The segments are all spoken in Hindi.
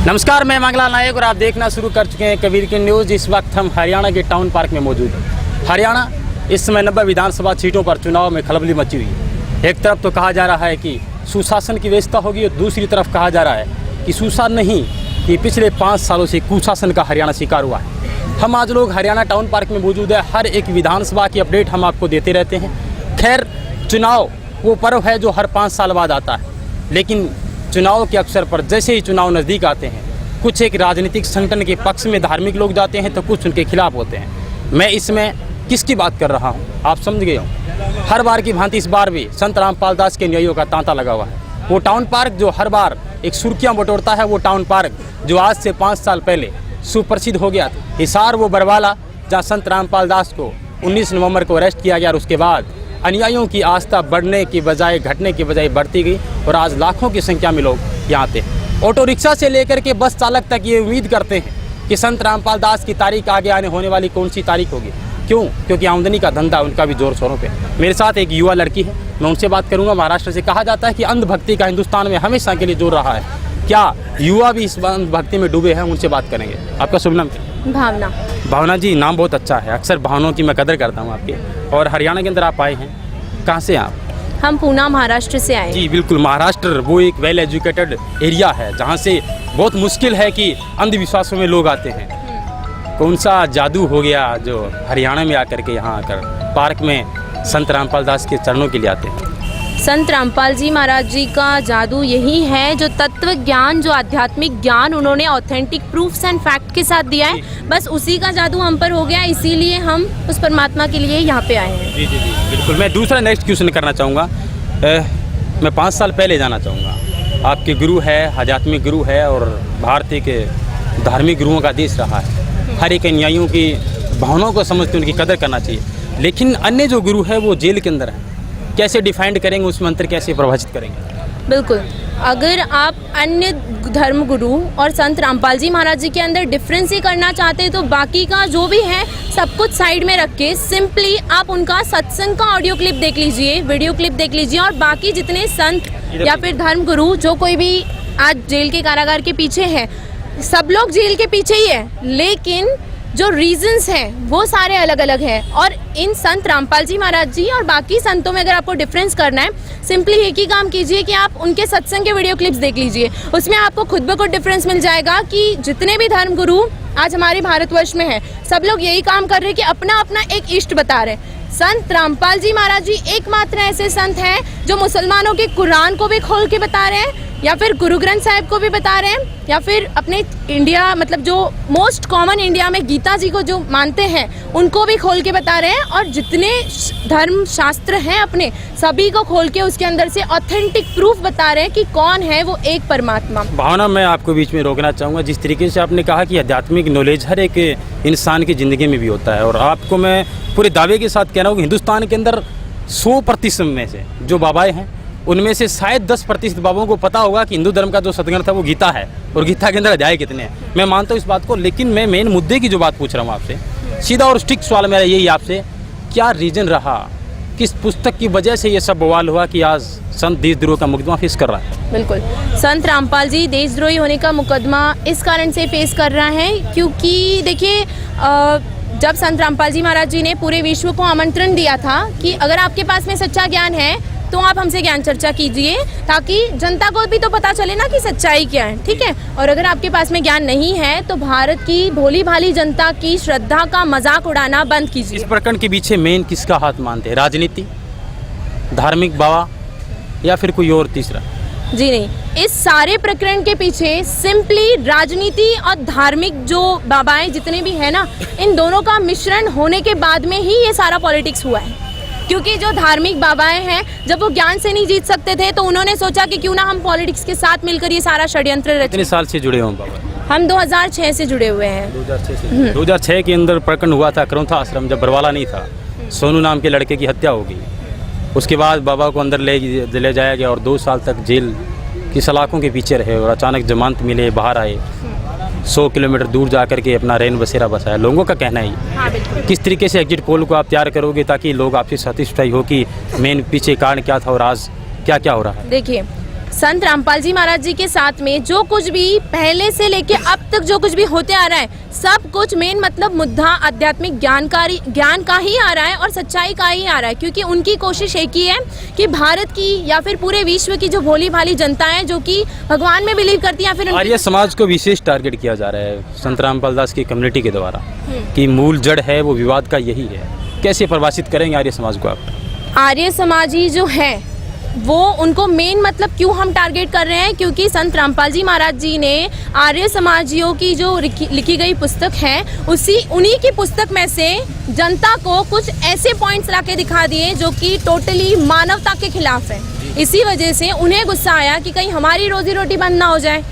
नमस्कार, मैं मंगला नायक और आप देखना शुरू कर चुके हैं कबीर की न्यूज़। इस वक्त हम हरियाणा के टाउन पार्क में मौजूद हैं। हरियाणा इस समय 90 विधानसभा सीटों पर चुनाव में खलबली मची हुई है। एक तरफ तो कहा जा रहा है कि सुशासन की व्यवस्था होगी और दूसरी तरफ कहा जा रहा है कि सुशासन नहीं, कि पिछले 5 सालों से कुशासन का हरियाणा शिकार हुआ है। हम आज लोग हरियाणा टाउन पार्क में मौजूद है। हर एक विधानसभा की अपडेट हम आपको देते रहते हैं। खैर, चुनाव वो पर्व है जो हर 5 साल बाद आता है, लेकिन चुनाव के अवसर पर जैसे ही चुनाव नज़दीक आते हैं, कुछ एक राजनीतिक संगठन के पक्ष में धार्मिक लोग जाते हैं तो कुछ उनके खिलाफ होते हैं। मैं इसमें किसकी बात कर रहा हूँ आप समझ गए हो। हर बार की भांति इस बार भी संत रामपाल दास के अनुयायियों का तांता लगा हुआ है। वो टाउन पार्क जो हर बार एक सुर्खियाँ बटोरता है, वो टाउन पार्क जो आज से 5 साल पहले सुप्रसिद्ध हो गया था। हिसार वो बरवाला जहाँ संत रामपाल दास को 19 नवंबर को अरेस्ट किया गया और उसके बाद अनुयायियों की आस्था बढ़ने की बजाय घटने की बजाय बढ़ती गई और आज लाखों की संख्या में लोग यहाँ आते हैं। ऑटो रिक्शा से लेकर के बस चालक तक ये उम्मीद करते हैं कि संत रामपाल दास की तारीख आगे आने होने वाली कौन सी तारीख होगी। क्यों? क्योंकि आमदनी का धंधा उनका भी जोर शोरों पे। मेरे साथ एक युवा लड़की है, मैं उनसे बात करूंगा। महाराष्ट्र से कहा जाता है कि अंधभक्ति का हिंदुस्तान में हमेशा के लिए जोर रहा है। क्या युवा भी इस अंधभक्ति में डूबे हैं? उनसे बात करेंगे। आपका शुभ नाम क्या? भावना। भावना जी, नाम बहुत अच्छा है। अक्सर भावनाओं की मैं कदर करता हूँ आपके। और हरियाणा के अंदर आप आए हैं, कहाँ से आप? हम पूना महाराष्ट्र से आए। जी बिल्कुल, महाराष्ट्र वो एक वेल एजुकेटेड एरिया है जहाँ से बहुत मुश्किल है कि अंधविश्वासों में लोग आते हैं। कौन सा जादू हो गया जो हरियाणा में आकर के यहाँ आकर पार्क में संत रामपाल दास के चरणों के लिए आते हैं? संत रामपाल जी महाराज जी का जादू यही है, जो तत्व ज्ञान, जो आध्यात्मिक ज्ञान उन्होंने ऑथेंटिक प्रूफ्स एंड फैक्ट के साथ दिया है, बस उसी का जादू हम पर हो गया। इसीलिए हम उस परमात्मा के लिए यहाँ पे आए हैं। जी जी जी बिल्कुल। मैं दूसरा नेक्स्ट क्वेश्चन करना चाहूँगा। मैं 5 साल पहले जाना चाहूँगा। आपके गुरु है, आध्यात्मिक गुरु है और भारतीय के धार्मिक गुरुओं का देश रहा है। हर एक अनुयायियों की भावनाओं को समझते उनकी कदर करना चाहिए। लेकिन अन्य जो गुरु है वो जेल के अंदर है, कैसे डिफाइंड करेंगे, उस मंत्र कैसे प्रभावित करेंगे? बिल्कुल, अगर आप अन्य धर्म गुरु और संत रामपाल जी महाराज जी के अंदर डिफरेंस ही करना चाहते हैं तो बाकी का जो भी है सब कुछ साइड में रख के सिंपली आप उनका सत्संग का ऑडियो क्लिप देख लीजिए, वीडियो क्लिप देख लीजिए। और बाकी जितने संत या फिर धर्म गुरु जो कोई भी आज जेल के कारागार के पीछे है, सब लोग जेल के पीछे ही है, लेकिन जो रीजंस हैं वो सारे अलग अलग हैं। और इन संत रामपाल जी महाराज जी और बाकी संतों में अगर आपको डिफरेंस करना है, सिंपली एक ही काम कीजिए कि आप उनके सत्संग के वीडियो क्लिप्स देख लीजिए। उसमें आपको खुद ब खुद डिफरेंस मिल जाएगा कि जितने भी धर्म गुरु आज हमारे भारतवर्ष में हैं, सब लोग यही काम कर रहे हैं कि अपना अपना एक इष्ट बता रहे हैं। संत रामपाल जी महाराज जी एकमात्र ऐसे संत हैं जो मुसलमानों के कुरान को भी खोल के बता रहे हैं, या फिर गुरु ग्रंथ साहिब को भी बता रहे हैं, या फिर अपने इंडिया मतलब जो मोस्ट कॉमन इंडिया में गीता जी को जो मानते हैं उनको भी खोल के बता रहे हैं। और जितने धर्म शास्त्र हैं अपने सभी को खोल के उसके अंदर से ऑथेंटिक प्रूफ बता रहे हैं कि कौन है वो एक परमात्मा। भावना, मैं आपको बीच में रोकना चाहूँगा। जिस तरीके से आपने कहा कि आध्यात्मिक नॉलेज हर एक इंसान की ज़िंदगी में भी होता है, और आपको मैं पूरे दावे के साथ कह रहा हूँ कि हिंदुस्तान के अंदर 100% में से जो बाबाएँ हैं उनमें से शायद 10% बाबाओं को पता होगा कि हिंदू धर्म का जो सदग्रंथ था वो गीता है और गीता के अंदर अध्याय कितने हैं। मैं मानता हूँ इस बात को, लेकिन मैं मेन मुद्दे की जो बात पूछ रहा हूँ आपसे, सीधा और स्ट्रिक्ट सवाल मेरा यही आपसे, क्या रीज़न रहा, किस पुस्तक की वजह से ये सब बवाल हुआ कि आज संत देशद्रोह का मुकदमा फेस कर रहा है? बिल्कुल, संत रामपाल जी देशद्रोही होने का मुकदमा इस कारण से फेस कर रहा है क्योंकि देखिए, जब संत रामपाल जी महाराज जी ने पूरे विश्व को आमंत्रण दिया था कि अगर आपके पास में सच्चा ज्ञान है तो आप हमसे ज्ञान चर्चा कीजिए, ताकि जनता को भी तो पता चले ना कि सच्चाई क्या है, ठीक है। और अगर आपके पास में ज्ञान नहीं है तो भारत की भोली भाली जनता की श्रद्धा का मजाक उड़ाना बंद कीजिए। इस प्रकरण के पीछे मेन किसका हाथ मानते हैं? राजनीति, धार्मिक बाबा, या फिर कोई और तीसरा? जी नहीं, इस सारे प्रकरण के पीछे सिंपली राजनीति और धार्मिक जो बाबाएं जितने भी हैं ना, इन दोनों का मिश्रण होने के बाद में ही ये सारा पॉलिटिक्स हुआ है। क्योंकि जो धार्मिक बाबाएं हैं, जब वो ज्ञान से नहीं जीत सकते थे तो उन्होंने सोचा कि क्यों ना हम पॉलिटिक्स के साथ मिलकर ये सारा षड्यंत्र रचें। कितने साल से जुड़े हो बाबा? हम 2006 से जुड़े हुए हैं। 2006 से? 2006 के अंदर प्रकरण हुआ था करौथा आश्रम, जब बरवाला नहीं था, सोनू नाम के लड़के की हत्या हो गई। उसके बाद बाबा को अंदर ले जाया गया और 2 साल तक जेल की सलाखों के पीछे रहे और अचानक जमानत मिले, बाहर आए, 100 किलोमीटर दूर जाकर के अपना रैन बसेरा बसाया। लोगों का कहना है हाँ, बिल्कुल। किस तरीके से एग्जिट पोल को आप तैयार करोगे ताकि लोग आपसे सैटिस्फाई हो कि मेन पीछे कारण क्या था और आज क्या क्या हो रहा है? देखिए, संत रामपाल जी महाराज जी के साथ में जो कुछ भी पहले से लेके अब तक जो कुछ भी होते आ रहा है, सब कुछ मेन मतलब मुद्दा आध्यात्मिक ज्ञान का ही आ रहा है और सच्चाई का ही आ रहा है, क्योंकि उनकी कोशिश एक ही है कि भारत की या फिर पूरे विश्व की जो भोली भाली जनता है जो कि भगवान में बिलीव करती है या फिर आर्य समाज को विशेष टारगेट किया जा रहा है संत रामपाल दास की कम्युनिटी के द्वारा कि मूल जड़ है वो विवाद का यही है। कैसे परिभाषित करेंगे आर्य समाज को आप? आर्य समाजी जो है वो उनको मेन मतलब क्यों हम टारगेट कर रहे हैं, क्योंकि संत रामपाल जी महाराज जी ने आर्य समाजियों की जो लिखी गई पुस्तक है उन्हीं की पुस्तक में से जनता को कुछ ऐसे पॉइंट्स लाके दिखा दिए जो कि टोटली मानवता के खिलाफ है। इसी वजह से उन्हें गुस्सा आया कि कहीं हमारी रोजी रोटी बंद ना हो जाए,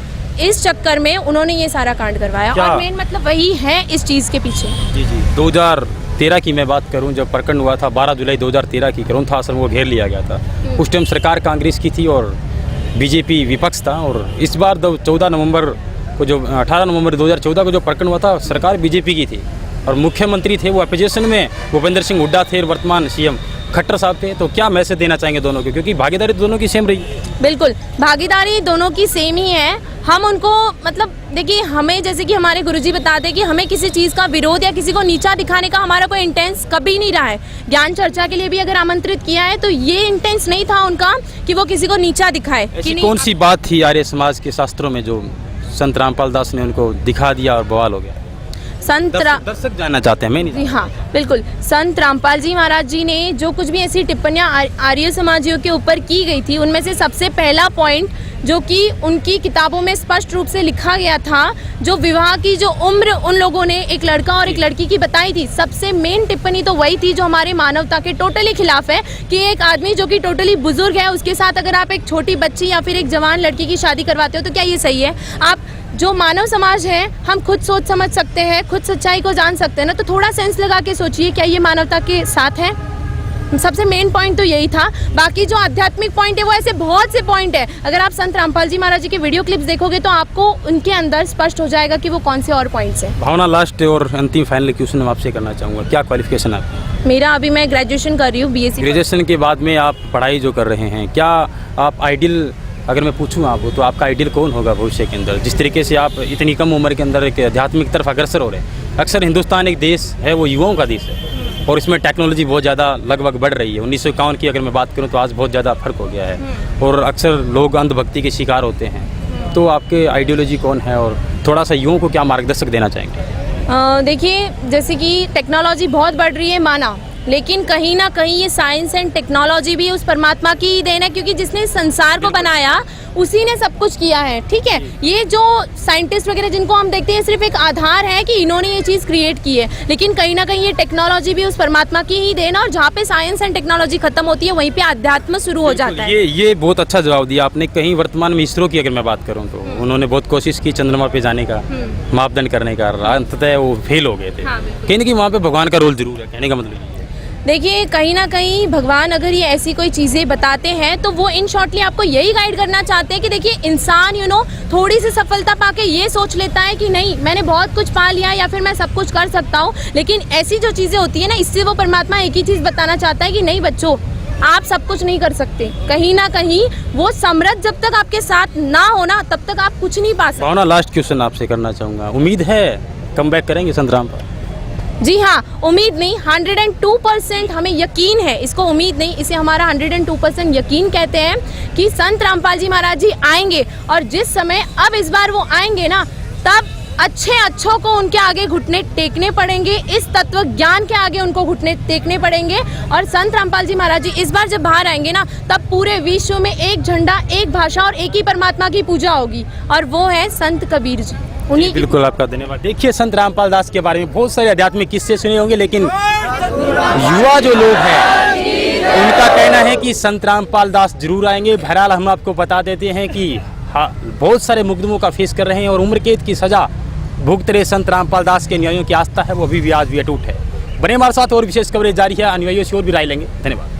इस चक्कर में उन्होंने ये सारा कांड करवाया और मेन मतलब वही है इस चीज़ के पीछे। जी 2013 की मैं बात करूं, जब प्रकरण हुआ था 12 जुलाई 2013 की, ग्रंथ आश्रम को घेर लिया गया था। उस टाइम सरकार कांग्रेस की थी और बीजेपी विपक्ष था। और इस बार 18 नवंबर 2014 को जो प्रकरण हुआ था, सरकार बीजेपी की थी और मुख्यमंत्री थे वो अपोजिशन में भूपेंद्र सिंह हुड्डा थे और वर्तमान सीएम खट्टर साहब थे। तो क्या मैसेज देना चाहेंगे दोनों को, क्योंकि भागीदारी दोनों की सेम रही? बिल्कुल, भागीदारी दोनों की सेम ही है। हम उनको मतलब देखिए, हमें जैसे कि हमारे गुरुजी बताते हैं कि हमें किसी चीज़ का विरोध या किसी को नीचा दिखाने का हमारा कोई इंटेंस कभी नहीं रहा है। ज्ञान चर्चा के लिए भी अगर आमंत्रित किया है तो ये इंटेंस नहीं था उनका कि वो किसी को नीचा दिखाए। ऐसी कौन सी बात थी आर्य समाज के शास्त्रों में जो संत रामपाल दास ने उनको दिखा दिया और बवाल हो गया? दर्शक जानना चाहते हैं, मैं नहीं। जी हाँ बिल्कुल, संत रामपाल जी महाराज जी ने जो कुछ भी ऐसी टिप्पणियाँ आर्य समाजियों के ऊपर की गई थी, उनमें से सबसे पहला पॉइंट जो कि उनकी किताबों में स्पष्ट रूप से लिखा गया था, जो विवाह की जो उम्र उन लोगों ने एक लड़का और एक लड़की की बताई थी, सबसे मेन टिप्पणी तो वही थी जो हमारे मानवता के टोटली खिलाफ है कि एक आदमी जो कि टोटली बुजुर्ग है उसके साथ अगर आप एक छोटी बच्ची या फिर एक जवान लड़की की शादी करवाते हो तो क्या ये सही है? आप जो मानव समाज है हम खुद सोच समझ सकते हैं, खुद सच्चाई को जान सकते हैं ना, तो थोड़ा सेंस लगा के सोचिए क्या ये मानवता के साथ है? सबसे मेन पॉइंट तो यही था। बाकी जो आध्यात्मिक पॉइंट है वो ऐसे बहुत से पॉइंट है, अगर आप संत रामपाल जी महाराज जी के वीडियो क्लिप्स देखोगे तो आपको उनके अंदर स्पष्ट हो जाएगा कि वो कौन से और पॉइंट्स हैं। भावना, लास्ट और अंतिम फाइनल क्वेश्चन मैं आपसे करना चाहूँगा, क्या क्वालिफिकेशन है आपकी? मेरा अभी मैं ग्रेजुएशन कर रही हूँ, BSc। ग्रेजुएशन के बाद में आप पढ़ाई जो कर रहे हैं, क्या आप आइडियल, अगर मैं पूछूं आपको तो आपका आइडियल कौन होगा भविष्य के अंदर? जिस तरीके से आप इतनी कम उम्र के अंदर एक आध्यात्मिक तरफ अग्रसर हो रहे हैं। अक्सर हिंदुस्तान एक देश है वो युवाओं का देश है और इसमें टेक्नोलॉजी बहुत ज़्यादा लगभग बढ़ रही है। 1951 की अगर मैं बात करूं तो आज बहुत ज़्यादा फर्क हो गया है और अक्सर लोग अंधभक्ति के शिकार होते हैं। तो आपके आइडियोलॉजी कौन है और थोड़ा सा युवाओं को क्या मार्गदर्शक देना चाहेंगे? देखिए, जैसे कि टेक्नोलॉजी बहुत बढ़ रही है माना, लेकिन कहीं ना कहीं ये साइंस एंड टेक्नोलॉजी भी उस परमात्मा की ही देन है, क्योंकि जिसने संसार को बनाया उसी ने सब कुछ किया है। ठीक है, ये जो साइंटिस्ट वगैरह जिनको हम देखते हैं सिर्फ एक आधार है कि इन्होंने ये चीज़ क्रिएट की है, लेकिन कहीं ना कहीं ये टेक्नोलॉजी भी उस परमात्मा की ही देन है। और जहाँ पे साइंस एंड टेक्नोलॉजी खत्म होती है वहीं पे अध्यात्म शुरू हो जाता है। ये बहुत अच्छा जवाब दिया आपने। कहीं वर्तमान में इसरो की अगर मैं बात करूँ तो उन्होंने बहुत कोशिश की चंद्रमा पे जाने का, मापदंड करने का, अंततः वो फेल हो गए थे। कहीं ना कहीं वहाँ पे भगवान का रोल जरूर है, कहने का मतलब। देखिए, कहीं ना कहीं भगवान अगर ये ऐसी कोई चीज़ें बताते हैं तो वो इन शॉर्टली आपको यही गाइड करना चाहते हैं कि देखिए, इंसान थोड़ी सी सफलता पाके ये सोच लेता है कि नहीं मैंने बहुत कुछ पा लिया या फिर मैं सब कुछ कर सकता हूँ, लेकिन ऐसी जो चीज़ें होती है ना, इससे वो परमात्मा एक ही चीज़ बताना चाहता है कि नहीं बच्चों, आप सब कुछ नहीं कर सकते। कहीं ना कहीं वो समृद्ध जब तक आपके साथ ना हो ना तब तक आप कुछ नहीं पा सकते। भावना, लास्ट क्वेश्चन आपसे करना चाहूँगा, उम्मीद है कम बैक करेंगे संत रामपाल? जी हाँ, उम्मीद नहीं, 102% हमें यकीन है। इसको उम्मीद नहीं, इसे हमारा 102% यकीन कहते हैं कि संत रामपाल जी महाराज जी आएंगे। और जिस समय अब इस बार वो आएंगे ना, तब अच्छों को उनके आगे घुटने टेकने पड़ेंगे, इस तत्व ज्ञान के आगे उनको घुटने टेकने पड़ेंगे। और संत रामपाल जी महाराज जी इस बार जब बाहर आएंगे ना, तब पूरे विश्व में एक झंडा, एक भाषा और एक ही परमात्मा की पूजा होगी, और वो है संत कबीर जी। उन्हीं बिल्कुल, आपका धन्यवाद। देखिए, संत रामपाल दास के बारे में बहुत सारे आध्यात्मिक किस्से सुने होंगे, लेकिन युवा जो लोग हैं उनका कहना है कि संत रामपाल दास जरूर आएंगे। बहरहाल हम आपको बता देते हैं कि बहुत सारे मुकदमों का फेस कर रहे हैं और उम्र कैद की सजा भुगत रहे संत रामपाल दास के अनुयायियों की आस्था है वो अभी भी आज भी अटूट है। बने हमारे साथ, और विशेष कवरेज जारी है, अनुयायियों से और भी राय लेंगे। धन्यवाद।